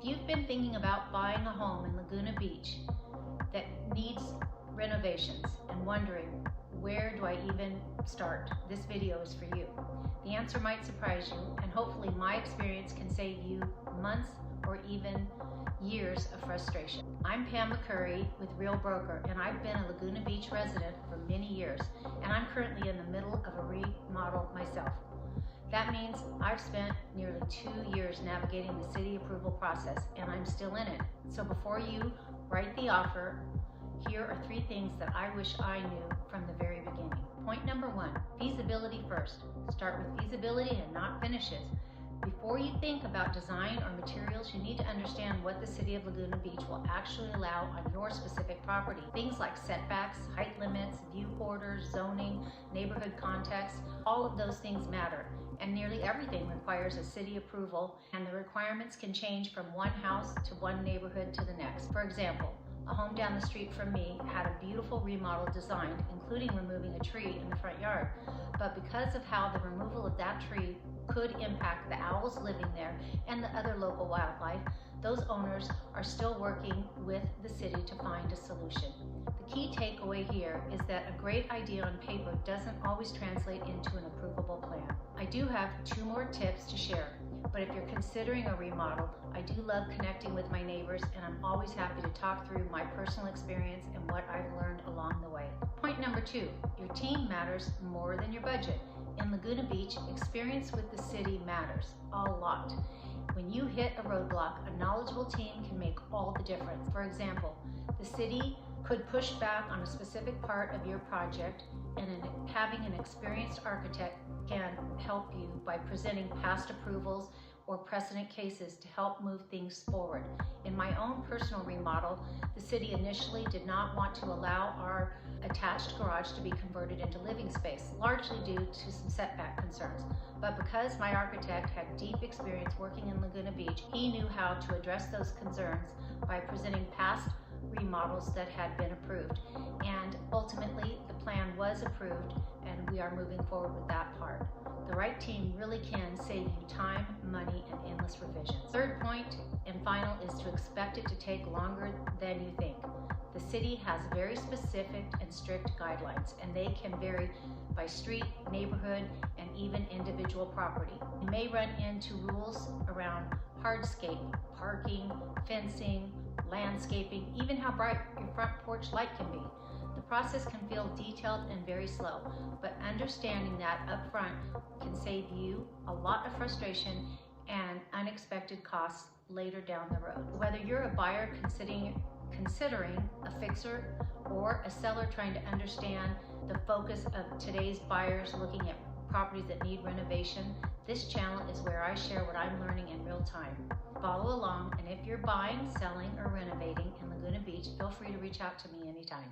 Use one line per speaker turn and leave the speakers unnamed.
If you've been thinking about buying a home in Laguna Beach that needs renovations and wondering, where do I even start? This video is for you. The answer might surprise you, and hopefully my experience can save you months or even years of frustration. I'm Pam McCurry with Real Broker, and I've been a Laguna Beach resident for many years, and I'm currently in the middle of a remodel myself. That means I've spent nearly 2 years navigating the city approval process, and I'm still in it. So before you write the offer, here are 3 things that I wish I knew from the very beginning. Point number 1, feasibility first. Start with feasibility and not finishes. Before you think about design or materials, you need to understand what the City of Laguna Beach will actually allow on your specific property. Things like setbacks, height limits, view borders, zoning, neighborhood context, all of those things matter. And nearly everything requires a city approval, and the requirements can change from one house to one neighborhood to the next. For example, a home down the street from me had a beautiful remodel designed, including removing a tree in the front yard. But because of how the removal of that tree could impact the owls living there and the other local wildlife, those owners are still working with the city to find a solution. The key takeaway here is that a great idea on paper doesn't always translate into an approvable plan. I do have 2 more tips to share, but if you're considering a remodel, I do love connecting with my neighbors, and I'm always happy to talk through my personal experience and what I've learned along the way. Point number 2, your team matters more than your budget. In Laguna Beach, experience with the city matters a lot. When you hit a roadblock, a knowledgeable team can make all the difference. For example, the city could push back on a specific part of your project, and having an experienced architect can help you by presenting past approvals or precedent cases to help move things forward. In my own personal remodel, the city initially did not want to allow our attached garage to be converted into living space, largely due to some setback concerns. But because my architect had deep experience working in Laguna Beach, he knew how to address those concerns by presenting past remodels that had been approved. And ultimately, the plan was approved, and we are moving forward with that part. The right team really can save you time, money, and endless revisions. Third point and final is to expect it to take longer than you think. The city has very specific and strict guidelines, and they can vary by street, neighborhood, and even individual property. You may run into rules around hardscape, parking, fencing, landscaping, even how bright your front porch light can be. The process can feel detailed and very slow, but understanding that up front can save you a lot of frustration and unexpected costs later down the road. Whether you're a buyer considering a fixer or a seller trying to understand the focus of today's buyers looking at properties that need renovation, this channel is where I share what I'm learning in real time. Follow along, and if you're buying, selling, or renovating in Laguna Beach, feel free to reach out to me anytime.